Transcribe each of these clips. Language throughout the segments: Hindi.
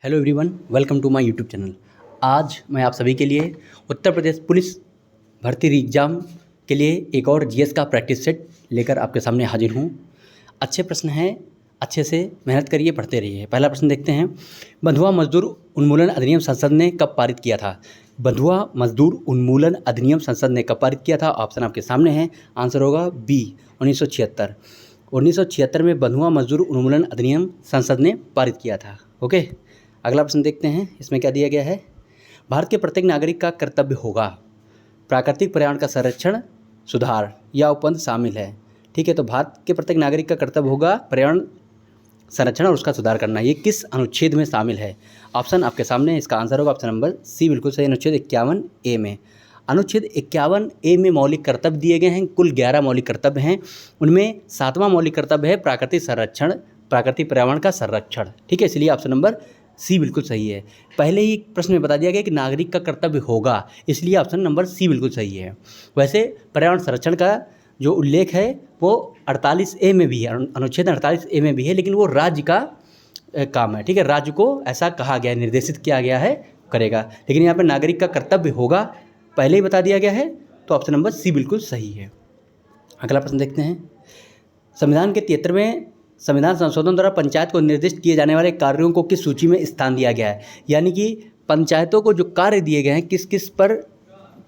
Hello everyone, welcome to my YouTube channel. आज मैं आप सभी के लिए उत्तर प्रदेश पुलिस भर्ती एग्ज़ाम के लिए एक और जीएस का प्रैक्टिस सेट लेकर आपके सामने हाजिर हूँ। अच्छे प्रश्न हैं, अच्छे से मेहनत करिए, पढ़ते रहिए। पहला प्रश्न देखते हैं, बंधुआ मजदूर उन्मूलन अधिनियम संसद ने कब पारित किया था? बंधुआ मजदूर उन्मूलन अधिनियम संसद ने कब पारित किया था? ऑप्शन आपके सामने है, आंसर होगा बी 1976। 1976 में बंधुआ मजदूर उन्मूलन अधिनियम संसद ने पारित किया था। ओके, अगला प्रश्न देखते हैं, इसमें क्या दिया गया है। भारत के प्रत्येक नागरिक का कर्तव्य होगा प्राकृतिक पर्यावरण का संरक्षण, सुधार या उपबंध शामिल है। ठीक है, तो भारत के प्रत्येक नागरिक का कर्तव्य होगा पर्यावरण संरक्षण और उसका सुधार करना। ये किस अनुच्छेद में शामिल है? ऑप्शन आपके सामने, इसका आंसर होगा ऑप्शन नंबर सी, बिल्कुल सही, अनुच्छेद 51A में। अनुच्छेद 51A में मौलिक कर्तव्य दिए गए हैं। कुल 11 मौलिक कर्तव्य हैं, उनमें 7वां मौलिक कर्तव्य है प्राकृतिक संरक्षण, प्राकृतिक पर्यावरण का संरक्षण। ठीक है, इसलिए ऑप्शन नंबर सी बिल्कुल सही है। पहले ही प्रश्न में बता दिया गया कि नागरिक का कर्तव्य होगा, इसलिए ऑप्शन नंबर सी बिल्कुल सही है। वैसे पर्यावरण संरक्षण का जो उल्लेख है वो 48A में भी है, अनुच्छेद 48A में भी है, लेकिन वो राज्य का काम है। ठीक है, राज्य को ऐसा कहा गया है, निर्देशित किया गया है, करेगा। लेकिन यहाँ पर नागरिक का कर्तव्य होगा पहले ही बता दिया गया है, तो ऑप्शन नंबर सी बिल्कुल सही है। अगला प्रश्न देखते हैं, संविधान के 73वें संविधान संशोधन द्वारा पंचायत को निर्दिष्ट किए जाने वाले कार्यों को किस सूची में स्थान दिया गया है? यानी कि पंचायतों को जो कार्य दिए गए हैं, किस किस पर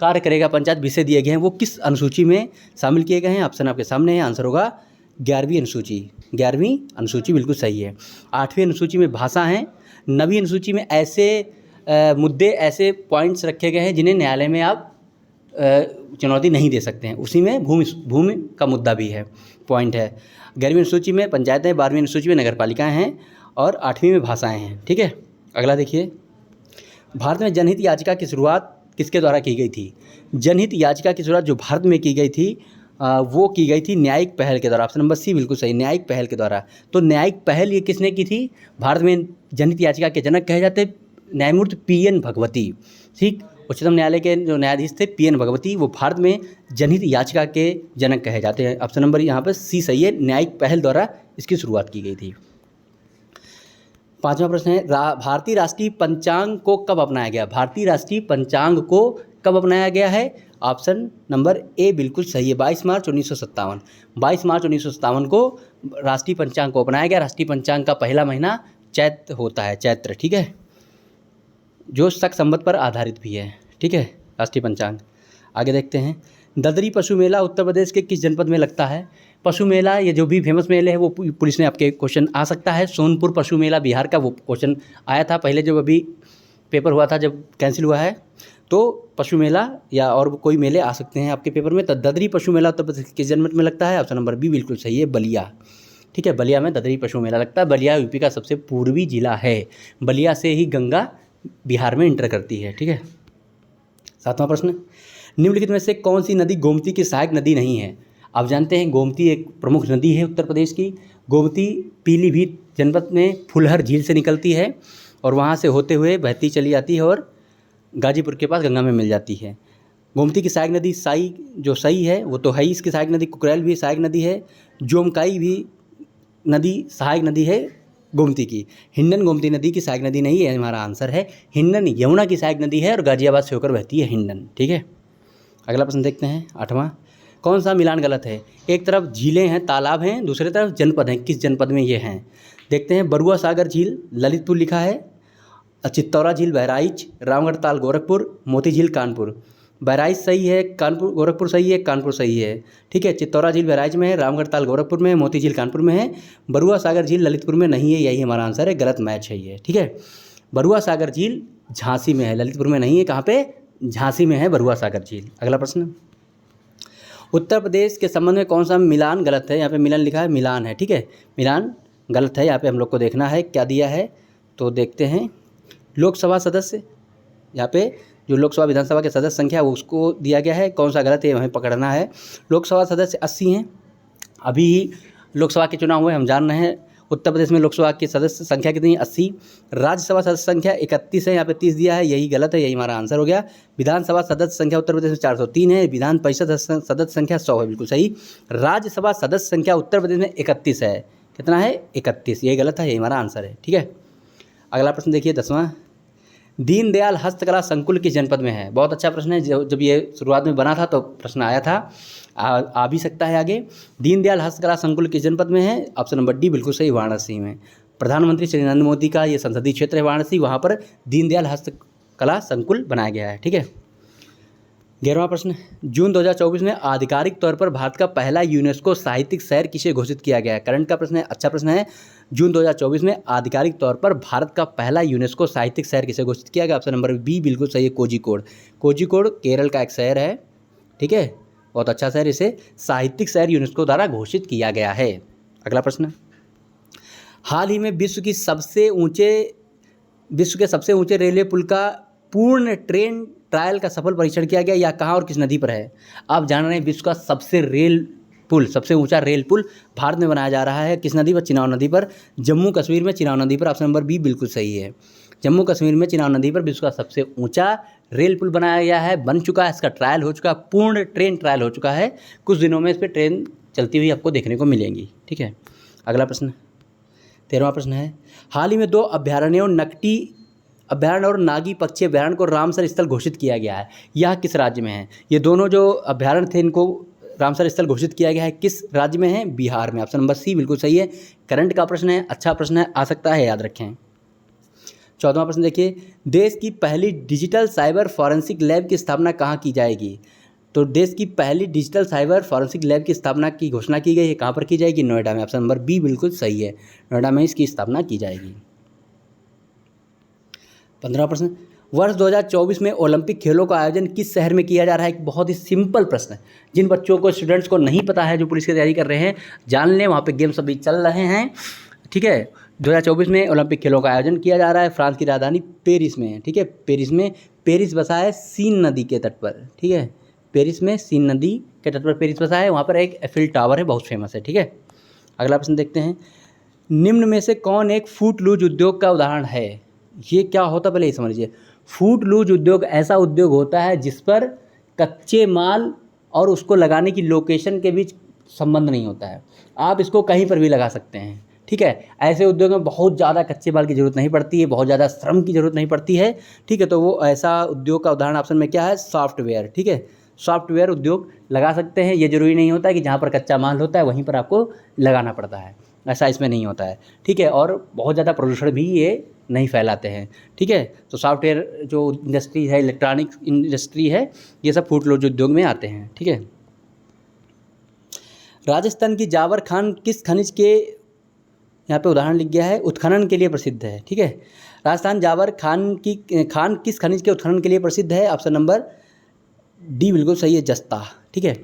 कार्य करेगा पंचायत, विषय दिए गए हैं, वो किस अनुसूची में शामिल किए गए हैं? ऑप्शन आपके सामने है, आंसर होगा 11वीं अनुसूची। 11वीं अनुसूची बिल्कुल सही है। 8वीं अनुसूची में भाषा है। 9वीं अनुसूची में ऐसे मुद्दे, ऐसे पॉइंट्स रखे गए हैं जिन्हें न्यायालय में आप चुनौती नहीं दे सकते हैं। उसी में भूमि का मुद्दा भी है, पॉइंट है। 11वीं अनुसूची में पंचायतें, 12वीं अनुसूची में नगरपालिकाएं हैं और 8वीं में भाषाएं हैं। ठीक है, अगला देखिए, भारत में जनहित याचिका की शुरुआत किसके द्वारा की गई थी? जनहित याचिका की शुरुआत जो भारत में की गई थी वो की गई थी न्यायिक पहल के द्वारा। ऑप्शन नंबर सी बिल्कुल सही, न्यायिक पहल के द्वारा। तो न्यायिक पहल ये किसने की थी? भारत में जनहित याचिका के जनक कहे जाते न्यायमूर्ति PN भगवती। ठीक, उच्चतम न्यायालय के जो न्यायाधीश थे PN भगवती, वो भारत में जनहित याचिका के जनक कहे जाते हैं। ऑप्शन नंबर यहाँ पर सी सही है, न्यायिक पहल द्वारा इसकी शुरुआत की गई थी। 5वां प्रश्न है, भारतीय राष्ट्रीय पंचांग को कब अपनाया गया? भारतीय राष्ट्रीय पंचांग को कब अपनाया गया है? ऑप्शन नंबर ए बिल्कुल सही है, 22 मार्च 1957। 22 मार्च 1957 को राष्ट्रीय पंचांग को अपनाया गया। राष्ट्रीय पंचांग का पहला महीना चैत्र होता है, चैत्र। ठीक है, जो शक संवत पर आधारित भी है। ठीक है, राष्ट्रीय पंचांग। आगे देखते हैं, ददरी पशु मेला उत्तर प्रदेश के किस जनपद में लगता है? पशु मेला, ये जो भी फेमस मेले है वो पुलिस में आपके क्वेश्चन आ सकता है। सोनपुर पशु मेला बिहार का, वो क्वेश्चन आया था पहले, जब अभी पेपर हुआ था, जब कैंसिल हुआ है, तो पशु मेला या और कोई मेले आ सकते हैं आपके पेपर में। तो ददरी पशु मेला उत्तर प्रदेश किस जनपद में लगता है? ऑप्शन नंबर बी बिल्कुल सही है, बलिया। ठीक है, बलिया में ददरी पशु मेला लगता है। बलिया यूपी का सबसे पूर्वी जिला है। बलिया से ही गंगा बिहार में इंटर करती है। ठीक है, 7वां प्रश्न, निम्नलिखित में से कौन सी नदी गोमती की सहायक नदी नहीं है? आप जानते हैं गोमती एक प्रमुख नदी है उत्तर प्रदेश की। गोमती पीलीभीत जनपद में फुलहर झील से निकलती है और वहाँ से होते हुए बहती चली जाती है और गाजीपुर के पास गंगा में मिल जाती है। गोमती की सहायक नदी साई, जो सई है वो तो है ही इसकी सहायक नदी। कुकरेल भी सहायक नदी है। जोमकाई भी नदी सहायक नदी है गोमती की। हिंडन गोमती नदी की सहायक नदी नहीं है, हमारा आंसर है हिंडन यमुना की सहायक नदी है और गाजियाबाद से होकर बहती है हिंडन। ठीक है, अगला प्रश्न देखते हैं, 8वां, कौन सा मिलान गलत है? एक तरफ झीलें हैं, तालाब हैं, दूसरी तरफ जनपद हैं, किस जनपद में ये हैं? देखते हैं, बरुआ सागर झील ललितपुर लिखा है, चित्तौरा झील बहराइच, रामगढ़ ताल गोरखपुर, मोती झील कानपुर। बहराइच सही है, कानपुर गोरखपुर सही है, कानपुर सही है। ठीक है, चित्तौरा झील बहराइच में है, रामगढ़ ताल गोरखपुर में है, मोती झील कानपुर में है, बरुआ सागर झील ललितपुर में नहीं है, यही हमारा आंसर है, गलत मैच है ये। ठीक है, बरुआ सागर झील झांसी में है, ललितपुर में नहीं है। कहाँ पे? झांसी में है बरुआ सागर झील। अगला प्रश्न, उत्तर प्रदेश के संबंध में कौन सा मिलान गलत है? यहाँ पे मिलान लिखा है, मिलान है। ठीक है, मिलान गलत है, यहाँ पे हम लोग को देखना है क्या दिया है, तो देखते हैं। लोकसभा सदस्य, यहाँ पे जो लोकसभा विधानसभा के सदस्य संख्या है उसको दिया गया है, कौन सा गलत है हमें पकड़ना है। लोकसभा सदस्य 80 हैं, अभी ही लोकसभा के चुनाव हुए, हम जान रहे हैं उत्तर प्रदेश में लोकसभा की सदस्य संख्या कितनी है? 80। राज्यसभा सदस्य संख्या 31 है, यहाँ पे 30 दिया है, यही गलत है, यही हमारा आंसर हो गया। विधानसभा सदस्य संख्या उत्तर प्रदेश में 403 है, विधान परिषद सदस्य संख्या 100 है, बिल्कुल सही। राज्यसभा सदस्य संख्या उत्तर प्रदेश में 31 है, कितना है? 31, यही गलत है, यही हमारा आंसर है। ठीक है, अगला प्रश्न देखिए 10वां, दीनदयाल हस्तकला संकुल किस जनपद में है? बहुत अच्छा प्रश्न है, जब ये शुरुआत में बना था तो प्रश्न आया था, आ भी सकता है आगे। दीनदयाल हस्तकला संकुल किस जनपद में है? ऑप्शन नंबर डी बिल्कुल सही, वाराणसी में। प्रधानमंत्री श्री नरेंद्र मोदी का ये संसदीय क्षेत्र है वाराणसी, वहाँ पर दीनदयाल हस्तकला संकुल बनाया गया है। ठीक है। 11वां प्रश्न, जून 2024 में आधिकारिक तौर पर भारत का पहला यूनेस्को साहित्यिक शहर किसे घोषित किया गया है? करंट का प्रश्न है, अच्छा प्रश्न है। जून 2024 में आधिकारिक तौर पर भारत का पहला यूनेस्को साहित्यिक शहर किसे घोषित किया गया? ऑप्शन नंबर बी बिल्कुल सही है, कोझिकोड। कोझिकोड केरल का एक शहर है। ठीक है, बहुत अच्छा शहर, इसे साहित्यिक शहर यूनेस्को द्वारा घोषित किया गया है। अगला प्रश्न, हाल ही में विश्व के सबसे ऊंचे रेलवे पुल का पूर्ण ट्रेन ट्रायल का सफल परीक्षण किया गया, या कहाँ और किस नदी पर है? आप जान रहे हैं विश्व का सबसे ऊंचा रेल पुल भारत में बनाया जा रहा है, किस नदी पर? चिनाब नदी पर, जम्मू कश्मीर में चिनाब नदी पर। ऑप्शन नंबर बी बिल्कुल सही है, जम्मू कश्मीर में चिनाब नदी पर विश्व का सबसे ऊंचा रेल पुल बनाया गया है, बन चुका है, इसका ट्रायल हो चुका है, पूर्ण ट्रेन ट्रायल हो चुका है। कुछ दिनों में इस पर ट्रेन चलती हुई आपको देखने को मिलेंगी। ठीक है। अगला प्रश्न 13वां प्रश्न है, हाल ही में 2 अभ्यारण्यों नकटी अभ्यारण्य और नागी पक्षी अभ्यारण्य को रामसर स्थल घोषित किया गया है, यह किस राज्य में है? ये दोनों जो अभ्यारण्य थे इनको रामसर स्थल घोषित किया गया है, किस राज्य में है? बिहार में। ऑप्शन नंबर सी बिल्कुल सही है, करंट का प्रश्न है, अच्छा प्रश्न है, आ सकता है, याद रखें। 14वां प्रश्न देखिए, देश की पहली डिजिटल साइबर फॉरेंसिक लैब की स्थापना कहाँ की जाएगी? तो देश की पहली डिजिटल साइबर फॉरेंसिक लैब की स्थापना की घोषणा की गई है, कहाँ पर की जाएगी? नोएडा में। ऑप्शन नंबर बी बिल्कुल सही है, नोएडा में इसकी स्थापना की जाएगी। 15वां प्रश्न, वर्ष 2024 में ओलंपिक खेलों का आयोजन किस शहर में किया जा रहा है? एक बहुत ही सिंपल प्रश्न है, जिन बच्चों को, स्टूडेंट्स को नहीं पता है, जो पुलिस की तैयारी कर रहे हैं, जान लें, वहाँ पे गेम्स अभी चल रहे हैं। ठीक है, 2024 में ओलंपिक खेलों का आयोजन किया जा रहा है, फ्रांस की राजधानी पेरिस में है। ठीक है, पेरिस बसा है सीन नदी के तट पर। ठीक है, पेरिस में सीन नदी के तट पर पेरिस बसा है, वहाँ पर एक एफिल टावर है, बहुत फेमस है। ठीक है। अगला प्रश्न देखते हैं, निम्न में से कौन एक फूट लूज उद्योग का उदाहरण है? ये क्या होता है पहले ये समझ लीजिए। फूट लूज उद्योग ऐसा उद्योग होता है जिस पर कच्चे माल और उसको लगाने की लोकेशन के बीच संबंध नहीं होता है, आप इसको कहीं पर भी लगा सकते हैं। ठीक है, ऐसे उद्योग में बहुत ज़्यादा कच्चे माल की ज़रूरत नहीं पड़ती है, बहुत ज़्यादा श्रम की ज़रूरत नहीं पड़ती है। ठीक है, तो वो ऐसा उद्योग का उदाहरण ऑप्शन में क्या है? सॉफ्टवेयर। ठीक है, सॉफ्टवेयर उद्योग लगा सकते हैं, ये ज़रूरी नहीं होता है कि जहाँ पर कच्चा माल होता है वहीं पर आपको लगाना पड़ता है, ऐसा इसमें नहीं होता है। ठीक है, और बहुत ज़्यादा प्रदूषण भी ये नहीं फैलाते हैं। ठीक है, तो सॉफ्टवेयर जो इंडस्ट्री है, इलेक्ट्रॉनिक इंडस्ट्री है, ये सब फूट लूज उद्योग में आते हैं। ठीक है, राजस्थान की जावर खान किस खनिज के, यहाँ पे उदाहरण लिख गया है, उत्खनन के लिए प्रसिद्ध है। ठीक है, राजस्थान जावर खान किस खनिज के उत्खनन के लिए प्रसिद्ध है? ऑप्शन नंबर डी बिल्कुल सही है, जस्ता। ठीक है,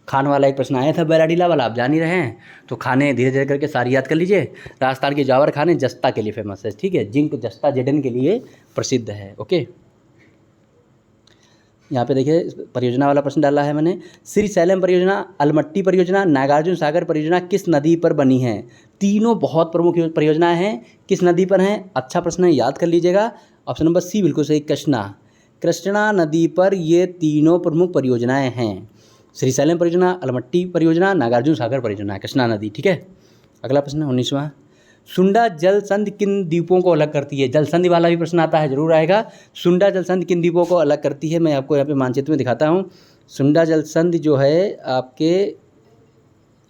खान वाला एक प्रश्न आया था बैराडीला वाला, आप जान ही रहे हैं, तो खाने धीरे धीरे करके सारी याद कर लीजिए। राजस्थान के जावर खाने जस्ता के लिए फेमस है। ठीक है, जिंक जस्ता जेडन के लिए प्रसिद्ध है। ओके, यहाँ पे देखिए परियोजना वाला प्रश्न डाला है मैंने, श्री सैलम परियोजना, अलमट्टी परियोजना, नागार्जुन सागर परियोजना किस नदी पर बनी है? तीनों बहुत प्रमुख परियोजनाएं हैं, किस नदी पर हैं? अच्छा प्रश्न है, याद कर लीजिएगा। ऑप्शन नंबर सी बिल्कुल सही, कृष्णा नदी पर ये तीनों प्रमुख परियोजनाएं हैं, श्री सैलम परियोजना, अलमट्टी परियोजना, नागार्जुन सागर परियोजना, कृष्णा नदी। ठीक है। अगला प्रश्न 19वां, सुंडा जल संधि किन द्वीपों को अलग करती है? जल संधि वाला भी प्रश्न आता है, जरूर आएगा। सुंडा जल संधि किन द्वीपों को अलग करती है? मैं आपको यहाँ पे मानचित्र में दिखाता हूँ। सुंडा जल संधि जो है आपके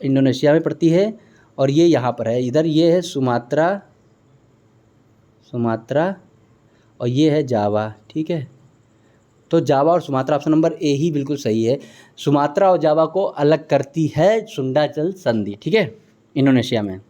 इंडोनेशिया में पड़ती है, और ये यहाँ पर है, इधर ये है सुमात्रा और ये है जावा। ठीक है, तो जावा और सुमात्रा, ऑप्शन नंबर ए ही बिल्कुल सही है। सुमात्रा और जावा को अलग करती है सुंडा जल संधि। ठीक है, इंडोनेशिया में।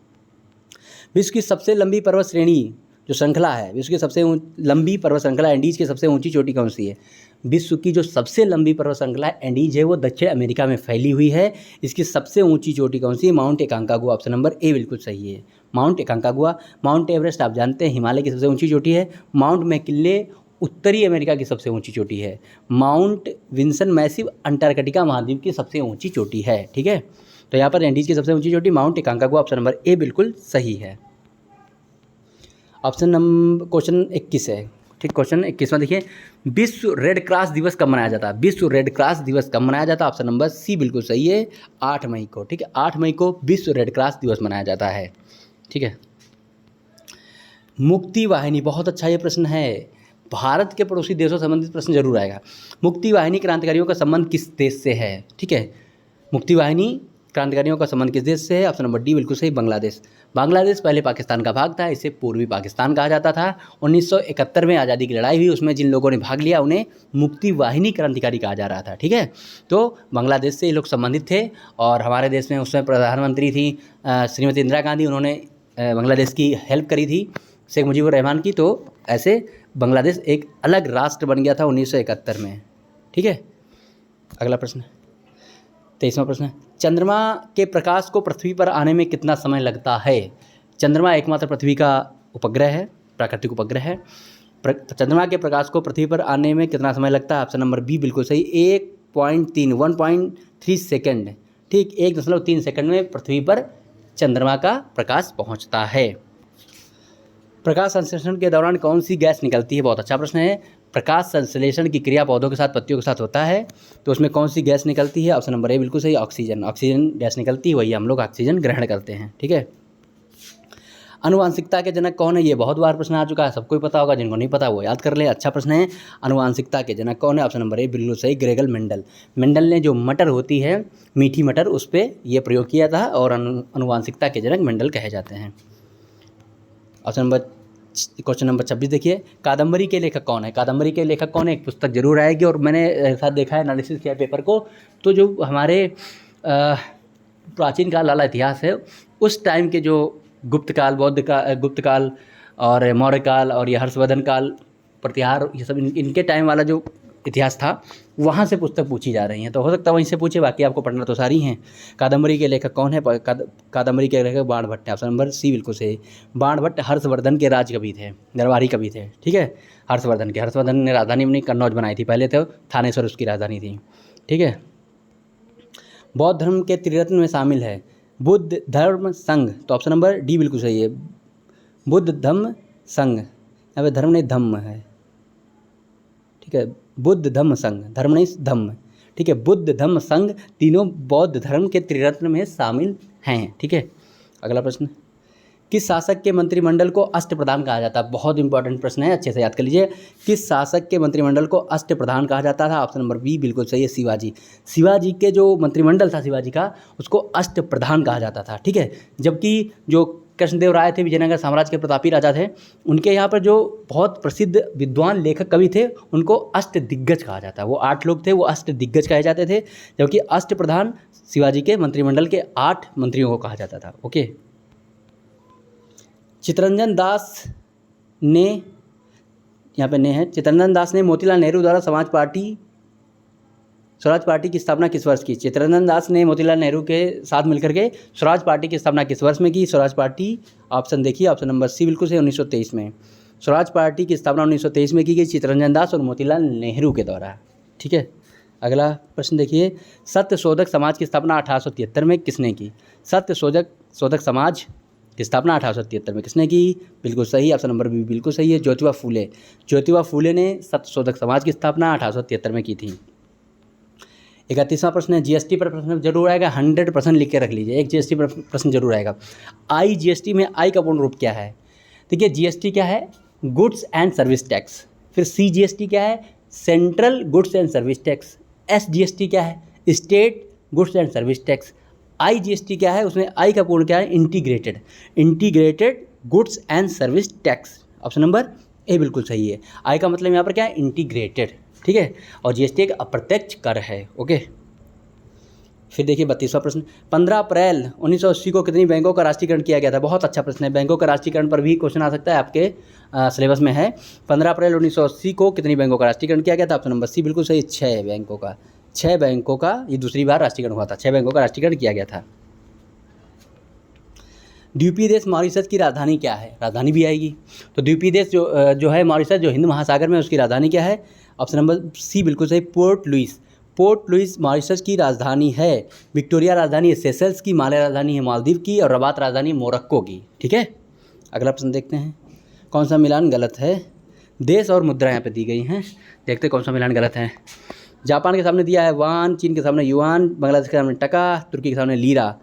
विश्व की सबसे लंबी पर्वत श्रेणी जो श्रृंखला है, विश्व की सबसे लंबी पर्वत श्रृंखला एंडीज की सबसे ऊंची चोटी कौन सी है? विश्व की जो सबसे लंबी पर्वत श्रृंखला एंडीज है वो दक्षिण अमेरिका में फैली हुई है। इसकी सबसे ऊंची चोटी कौन सी है? माउंट एकांकागुआ। ऑप्शन नंबर ए बिल्कुल सही है, माउंट एकांकागुआ। माउंट एवरेस्ट आप जानते हैं हिमालय की सबसे ऊंची चोटी है। माउंट मैकिन्ले उत्तरी अमेरिका की सबसे ऊंची चोटी है। माउंट विंसन मैसिव अंटार्कटिका महाद्वीप की सबसे ऊंची चोटी है। ठीक है, तो यहाँ पर एंडीज की सबसे ऊंची चोटी माउंट एकांकागुआ, ऑप्शन नंबर ए बिल्कुल सही है। ऑप्शन नंबर क्वेश्चन 21 है। ठीक, क्वेश्चन 21वां देखिए, विश्व रेड क्रॉस दिवस कब मनाया जाता है? विश्व रेड क्रॉस दिवस कब मनाया जाता है? ऑप्शन नंबर सी बिल्कुल सही है, 8 मई को। ठीक है, 8 मई को विश्व रेड क्रॉस दिवस मनाया जाता है। ठीक है, मुक्ति वाहिनी, बहुत अच्छा ये प्रश्न है। भारत के पड़ोसी देशों से संबंधित प्रश्न जरूर आएगा। मुक्ति वाहिनी क्रांतिकारियों का संबंध किस देश से है? ठीक है, मुक्ति वाहिनी क्रांतिकारियों का संबंध किस देश से है? ऑप्शन नंबर डी बिल्कुल सही, बांग्लादेश। बांग्लादेश पहले पाकिस्तान का भाग था, इसे पूर्वी पाकिस्तान कहा जाता था। 1971 में आज़ादी की लड़ाई हुई, उसमें जिन लोगों ने भाग लिया उन्हें मुक्ति वाहिनी क्रांतिकारी कहा जा रहा था। ठीक है, तो बांग्लादेश से ये लोग संबंधित थे। और हमारे देश में उस समय प्रधानमंत्री थी श्रीमती इंदिरा गांधी, उन्होंने बांग्लादेश की हेल्प करी थी शेख मुजीबुर रहमान की। तो ऐसे बांग्लादेश एक अलग राष्ट्र बन गया था 1971 में। ठीक है, अगला प्रश्न 23वां प्रश्न है, चंद्रमा के प्रकाश को पृथ्वी पर आने में कितना समय लगता है? चंद्रमा एकमात्र पृथ्वी का उपग्रह है, प्राकृतिक उपग्रह है। चंद्रमा के प्रकाश को पृथ्वी पर आने में कितना समय लगता है? ऑप्शन नंबर बी बिल्कुल सही, 1.3 सेकेंड। ठीक, 1.3 सेकेंड में पृथ्वी पर चंद्रमा का प्रकाश पहुंचता है। प्रकाश संश्लेषण के दौरान कौन सी गैस निकलती है? बहुत अच्छा प्रश्न है। प्रकाश संश्लेषण की क्रिया पौधों के साथ, पत्तियों के साथ होता है, तो उसमें कौन सी गैस निकलती है? ऑप्शन नंबर ए बिल्कुल सही, ऑक्सीजन। ऑक्सीजन गैस निकलती है, वही हम लोग ऑक्सीजन ग्रहण करते हैं। ठीक है, आनुवांशिकता के जनक कौन है? ये बहुत बार प्रश्न आ चुका है, सबको ही पता होगा, जिनको नहीं पता वो याद कर ले। अच्छा प्रश्न है, आनुवांशिकता के जनक कौन है? ऑप्शन नंबर ए बिल्कुल सही, ग्रेगल मेंडल। मेंडल ने जो मटर होती है, मीठी मटर, उस पर यह प्रयोग किया था और आनुवांशिकता के जनक मेंडल कहे जाते हैं। क्वेश्चन नंबर 26 देखिए, कादम्बरी के लेखक कौन है? कादम्बरी के लेखक कौन है? एक पुस्तक जरूर आएगी, और मैंने साथ देखा है, एनालिसिस किया पेपर को, तो जो हमारे प्राचीन काल वाला इतिहास है, उस टाइम के जो गुप्त काल, गुप्त काल और मौर्य काल और ये हर्षवर्धन काल, प्रतिहार, ये सब इनके टाइम वाला जो इतिहास था, वहाँ से पुस्तक पूछी जा रही हैं, तो हो सकता है वहीं से पूछे, बाकी आपको पढ़ना तो सारी हैं। कादम्बरी के लेखक कौन है? कादम्बरी के लेखक बाणभट्ट है। ऑप्शन नंबर सी बिल्कुल सही, बाणभट्ट हर्षवर्धन के राज कवि थे, दरबारी कवि थे। ठीक है, हर्षवर्धन ने राजधानी अपनी कन्नौज बनाई थी, पहले तो थानेश्वर उसकी राजधानी थी। ठीक है, बौद्ध धर्म के त्रिरत्न में शामिल है बुद्ध धर्म संघ, तो ऑप्शन नंबर डी बिल्कुल सही है, बुद्ध धम्म संघ। यहाँ पे धर्म नहीं धम्म है। ठीक है, बुद्ध धम्म संघ, धर्म नहीं धम्म। ठीक है, बुद्ध धम्म संघ तीनों बौद्ध धर्म के त्रिरत्न में शामिल हैं। ठीक है, अगला प्रश्न, किस शासक के मंत्रिमंडल को अष्टप्रधान कहा जाता है? बहुत इंपॉर्टेंट प्रश्न है, अच्छे से याद कर लीजिए। किस शासक के मंत्रिमंडल को अष्टप्रधान कहा जाता था? ऑप्शन नंबर बी बिल्कुल सही है, शिवाजी। शिवाजी के जो मंत्रिमंडल था शिवाजी का, उसको अष्टप्रधान कहा जाता था। ठीक है, जबकि जो कृष्णदेव राय थे, विजयनगर साम्राज्य के प्रतापी राजा थे, उनके यहाँ पर जो बहुत प्रसिद्ध विद्वान लेखक कवि थे, उनको अष्ट दिग्गज कहा जाता है। वो 8 लोग थे, वो अष्ट दिग्गज कहे जाते थे, जबकि अष्टप्रधान शिवाजी के मंत्रिमंडल के 8 मंत्रियों को कहा जाता था। ओके, चित्तरंजन दास ने, यहाँ पे ने है, चित्तरंजन दास ने मोतीलाल नेहरू द्वारा स्वराज पार्टी की स्थापना किस वर्ष की? चित्तरंजन दास ने मोतीलाल नेहरू के साथ मिलकर के स्वराज पार्टी की स्थापना किस वर्ष में की? स्वराज पार्टी, ऑप्शन देखिए, ऑप्शन नंबर सी बिल्कुल सही, 1923 में। स्वराज पार्टी की स्थापना 1923 में की गई, चित्तरंजन दास और मोतीलाल नेहरू के द्वारा। ठीक है, अगला प्रश्न देखिए, सत्यशोधक समाज की स्थापना 1873 में किसने की? सत्यशोधक समाज की स्थापना 1873 में किसने की? बिल्कुल सही, ऑप्शन नंबर बी बिल्कुल सही है, ज्योतिबा फूले। ज्योतिबा फूले ने सत्यशोधक समाज की स्थापना 1873 में की थी। 31वां प्रश्न है, जीएसटी पर प्रश्न जरूर आएगा, 100% लिख के रख लीजिए, एक जीएसटी पर प्रश्न जरूर आएगा। आई जीएसटी में आई का पूर्ण रूप क्या है? देखिए, जीएसटी क्या है? Goods and service tax. फिर सी जीएसटी क्या है? Central goods and service tax. S GST क्या है? State goods and service tax. I GST क्या है? उसमें आई का पूर्ण क्या है? Integrated goods and service tax. Option number A बिल्कुल सही है। आई का मतलब यहाँ पर क्या है? इंटीग्रेटेड। ठीक है, और जीएसटी एक अप्रत्यक्ष कर है। ओके, फिर देखिए 32वां प्रश्न, 15 अप्रैल 1980 को कितनी बैंकों का राष्ट्रीयकरण किया गया था? बहुत अच्छा प्रश्न है, बैंकों का राष्ट्रीयकरण पर भी क्वेश्चन आ सकता है, आपके सिलेबस में है। 15 अप्रैल 1980 को कितनी बैंकों का राष्ट्रीयकरण किया गया था? ऑप्शन नंबर सी बिल्कुल सही, 6 बैंकों का। 6 बैंकों का ये दूसरी बार राष्ट्रीयकरण हुआ था, 6 बैंकों का राष्ट्रीयकरण किया गया था। द्वीपीय देश मॉरिशस की राजधानी क्या है? राजधानी भी आएगी, तो द्वीपीय देश जो है मॉरिशस, जो हिंद महासागर में, उसकी राजधानी क्या है? ऑप्शन नंबर सी बिल्कुल सही, Port Louis. Port Louis Mauritius की राजधानी है। विक्टोरिया राजधानी है सेशल्स की, माले राजधानी है मालदीव की, और रबात राजधानी मोरक्को की। ठीक है, अगला प्रश्न देखते हैं, कौन सा मिलान गलत है? देश और मुद्रा यहाँ पे दी गई हैं, देखते हैं कौन सा मिलान गलत है। जापान के सामने दिया है वान, चीन के सामने युआन, बांग्लादेश के सामने टका, तुर्की के सामने लीरा।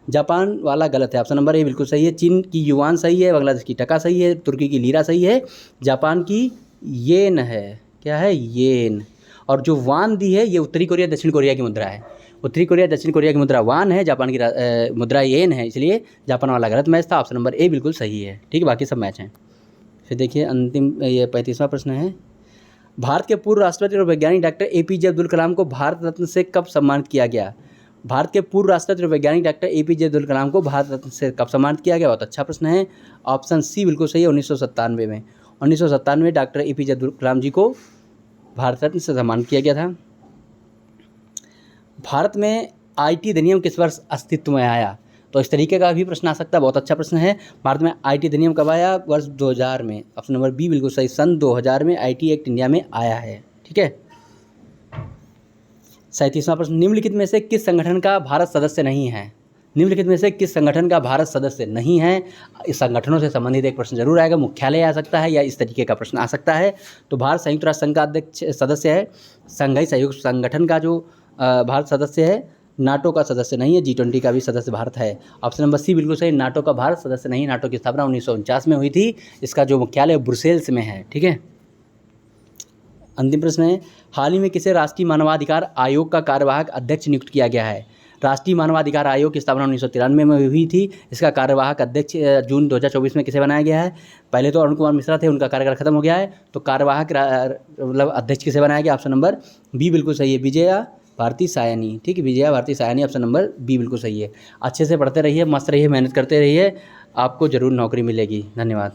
जापान वाला गलत है, ऑप्शन नंबर ए बिल्कुल सही है। चीन की युआन सही है, बांग्लादेश की टका सही है, तुर्की की लीरा सही है, जापान की येन है, क्या है, येन। और जो वान दी है ये उत्तरी कोरिया दक्षिण कोरिया की मुद्रा है। उत्तरी कोरिया दक्षिण कोरिया की मुद्रा वान है, जापान की मुद्रा येन है, इसलिए जापान वाला गलत मैच था, ऑप्शन नंबर ए बिल्कुल सही है। ठीक है, बाकी सब मैच हैं। फिर देखिए अंतिम ये 35वां प्रश्न है, भारत के पूर्व राष्ट्रपति और वैज्ञानिक डॉक्टर APJ अब्दुल कलाम को भारत रत्न से कब सम्मानित किया गया? भारत के पूर्व राष्ट्रपति और वैज्ञानिक डॉक्टर APJ अब्दुल कलाम को भारत रत्न से कब सम्मानित किया गया? बहुत अच्छा प्रश्न है, ऑप्शन सी बिल्कुल सही है, 1997 में। 1997 में डॉक्टर APJ अब्दुल कलाम जी को भारत रत्न से सम्मानित किया गया था। भारत में IT अधिनियम किस वर्ष अस्तित्व में आया? तो इस तरीके का भी प्रश्न आ सकता है, बहुत अच्छा प्रश्न है। भारत में IT अधिनियम कब आया? वर्ष 2000 में, ऑप्शन नंबर बी बिल्कुल सही, सन 2000 में IT एक्ट इंडिया में आया है। ठीक है, 37वां प्रश्न, निम्नलिखित में से किस संगठन का भारत सदस्य नहीं है? निम्नलिखित में से किस संगठन का भारत सदस्य नहीं है? इस संगठनों से संबंधित एक प्रश्न जरूर आएगा, मुख्यालय आ सकता है या इस तरीके का प्रश्न आ सकता है। तो भारत संयुक्त राष्ट्र संघ का अध्यक्ष सदस्य है, संघाई सहयोग संगठन का जो भारत सदस्य है, नाटो का सदस्य नहीं है, G20 का भी सदस्य भारत है। ऑप्शन नंबर सी बिल्कुल सही, नाटो का भारत सदस्य नहीं। नाटो की स्थापना 1949 में हुई थी, इसका जो मुख्यालय ब्रुसेल्स में है। ठीक है, अंतिम प्रश्न है, हाल ही में किसे राष्ट्रीय मानवाधिकार आयोग का कार्यवाहक अध्यक्ष नियुक्त किया गया है? राष्ट्रीय मानवाधिकार आयोग की स्थापना 1993 में हुई थी, इसका कार्यवाहक अध्यक्ष जून 2024 में किसे बनाया गया है? पहले तो अरुण कुमार मिश्रा थे, उनका कार्यकाल खत्म हो गया है, तो कार्यवाहक मतलब अध्यक्ष किसे बनाया गया? ऑप्शन नंबर बी बिल्कुल सही है, विजया भारती सायानी। ठीक है, Vijaya Bharati Sayani, option number B बिल्कुल सही है। अच्छे से पढ़ते रहिए, मस्त रहिए, मेहनत करते रहिए, आपको ज़रूर नौकरी मिलेगी। धन्यवाद।